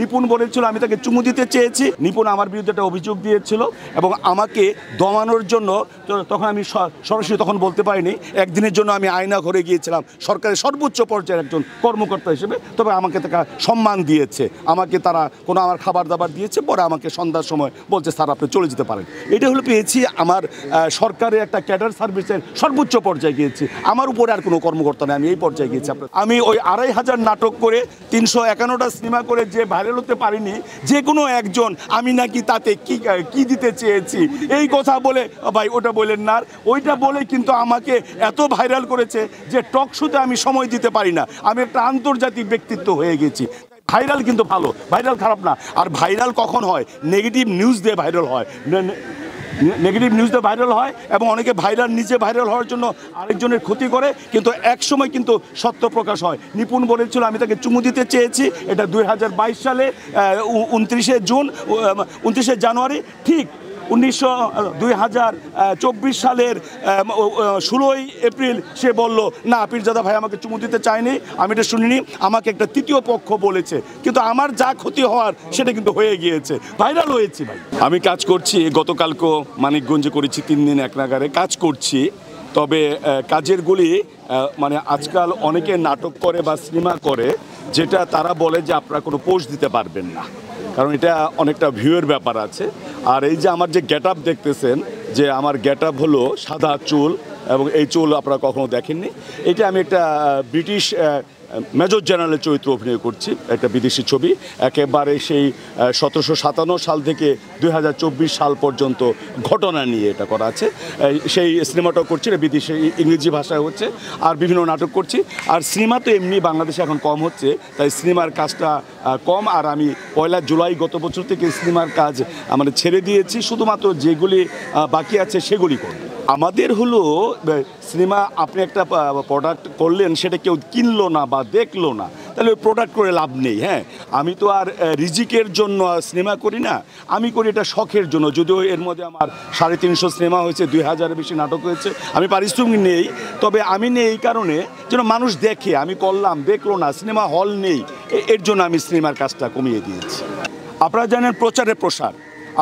নিপুণ বলেছিল আমি তাকে চুমু দিতে চেয়েছি। নিপুণ আমার বিরুদ্ধে একটা অভিযোগ দিয়েছিল এবং আমাকে দমানোর জন্য তখন আমি সরাসরি তখন বলতে পারিনি। একদিনের জন্য আমি আয়না ঘরে গিয়েছিলাম সরকারের সর্বোচ্চ পর্যায়ের একজন কর্মকর্তা হিসেবে। তবে আমাকে তারা সম্মান দিয়েছে, আমাকে তারা কোনো আমার খাবার দাবার দিয়েছে। পরে আমাকে সন্ধ্যার সময় বলছে স্যার আপনি চলে যেতে পারেন। এটা হলো পেয়েছি আমার সরকারের একটা ক্যাডার সার্ভিসের সর্বোচ্চ পর্যায়ে গিয়েছি। আমার উপরে আর কোনো কর্মকর্তা নেই, আমি এই পর্যায়ে গিয়েছি। আমি ওই ২৫০০ নাটক করে ৩৫১টা সিনেমা করে যে ভাইরাল হতে পারিনি, যে কোনো একজন আমি নাকি তাতে কি দিতে চেয়েছি এই কথা বলে ভাই ওটা বলেন না। ওইটা বলে কিন্তু আমাকে এত ভাইরাল করেছে যে টক শোতে আমি সময় দিতে পারি না। আমি একটা আন্তর্জাতিক ব্যক্তিত্ব হয়ে গেছি। ভাইরাল কিন্তু ভালো, ভাইরাল খারাপ না। আর ভাইরাল কখন হয়? নেগেটিভ নিউজ দিয়ে ভাইরাল হয়, নেগেটিভ নিউজে ভাইরাল হয় এবং অনেকে ভাইরাল নিজে ভাইরাল হওয়ার জন্য আরেকজনের ক্ষতি করে, কিন্তু এক সময় কিন্তু সত্য প্রকাশ হয়। নিপুণ বলেছিল আমি তাকে চুমু দিতে চেয়েছি, এটা ২০২২ সালে ২৯শে জানুয়ারি। ঠিক ২০২৪ সালের ১৬ই এপ্রিল সে বলল না পীরজাদা ভাই আমাকে চুমু দিতে চায়নি, আমি এটা শুনিনি, আমাকে একটা তৃতীয় পক্ষ বলেছে। কিন্তু আমার যা ক্ষতি হওয়ার সেটা কিন্তু হয়ে গিয়েছে, ভাইরাল হয়েছি ভাই। আমি কাজ করছি, গতকালকেও মানিকগঞ্জে করেছি, ৩ দিন এক নাগারে কাজ করছি। তবে কাজের গুলি মানে আজকাল অনেকে নাটক করে বা সিনেমা করে যেটা তারা বলে যে আপনারা কোনো পোস্ট দিতে পারবেন না, কারণ এটা অনেকটা ভিউয়ের ব্যাপার আছে। আর এই যে আমার যে গেট আপ দেখতেছেন, যে আমার গেট আপ হলো সাদা চুল, এবং এই চুল আপনারা কখনো দেখেননি। এটা আমি একটা ব্রিটিশ মেজর জেনারেলের চরিত্র অভিনয় করছি, একটা বিদেশি ছবি। একেবারে সেই ১৭৫৭ সাল থেকে ২০২৪ সাল পর্যন্ত ঘটনা নিয়ে এটা করা আছে। সেই সিনেমাটাও করছি, এটা বিদেশি ইংরেজি ভাষায় হচ্ছে। আর বিভিন্ন নাটক করছি। আর সিনেমা তো এমনি বাংলাদেশে এখন কম হচ্ছে, তাই সিনেমার কাজটা কম। আর আমি ১লা জুলাই গত বছর থেকে সিনেমার কাজ আমাদের ছেড়ে দিয়েছি, শুধুমাত্র যেগুলি বাকি আছে সেগুলি করব। আমাদের হলো সিনেমা, আপনি একটা প্রোডাক্ট করলেন, সেটা কেউ কিনলো না বা দেখলো না, তাহলে ওই প্রোডাক্ট করে লাভ নেই। হ্যাঁ, আমি তো আর রিজিকের জন্য সিনেমা করি না, আমি করি এটা শখের জন্য। যদিও এর মধ্যে আমার ৩৫০ সিনেমা হয়েছে, ২০০০-এর বেশি নাটক হয়েছে, আমি পারিশ্রমিক নেই। তবে আমি নেই এই কারণে যেন মানুষ দেখে, আমি করলাম দেখলো না, সিনেমা হল নেই, এর জন্য আমি সিনেমার কাজটা কমিয়ে দিয়েছি। আপনারা জানেন প্রচারের প্রসার।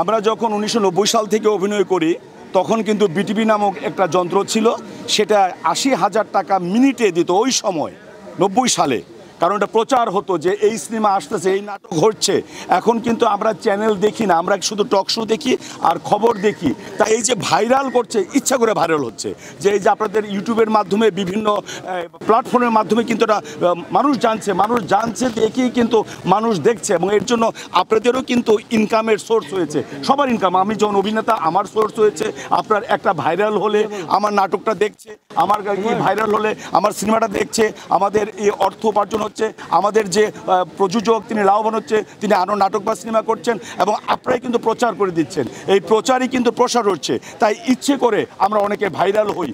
আমরা যখন ১৯৯০ সাল থেকে অভিনয় করি, তখন কিন্তু বিটিভি নামক একটা যন্ত্র ছিল, সেটা ৮০,০০০ টাকা মিনিটে দিত ওই সময় ৯০ সালে। কারণ এটা প্রচার হতো যে এই সিনেমা আসতেছে, এই নাটক হচ্ছে। এখন কিন্তু আমরা চ্যানেল দেখি না, আমরা শুধু টক শো দেখি আর খবর দেখি। তা এই যে ভাইরাল করছে, ইচ্ছা করে ভাইরাল হচ্ছে, যে এই যে আপনাদের ইউটিউবের মাধ্যমে বিভিন্ন প্ল্যাটফর্মের মাধ্যমে কিন্তু এটা মানুষ জানছে দেখেই কিন্তু মানুষ দেখছে, এবং এর জন্য আপনাদেরও কিন্তু ইনকামের সোর্স হয়েছে, সবার ইনকাম। আমি যখন অভিনেতা, আমার সোর্স হয়েছে। আপনার একটা ভাইরাল হলে আমার নাটকটা দেখছে, আমার ভাইরাল হলে আমার সিনেমাটা দেখছে, আমাদের এই অর্থ উপার্জন হচ্ছে। আমাদের যে প্রযোজক তিনি লাভবান হচ্ছে, তিনি আরও নাটক বা সিনেমা করছেন, এবং আপনারাই কিন্তু প্রচার করে দিচ্ছেন। এই প্রচারই কিন্তু প্রসার হচ্ছে, তাই ইচ্ছে করে আমরা অনেকে ভাইরাল হই।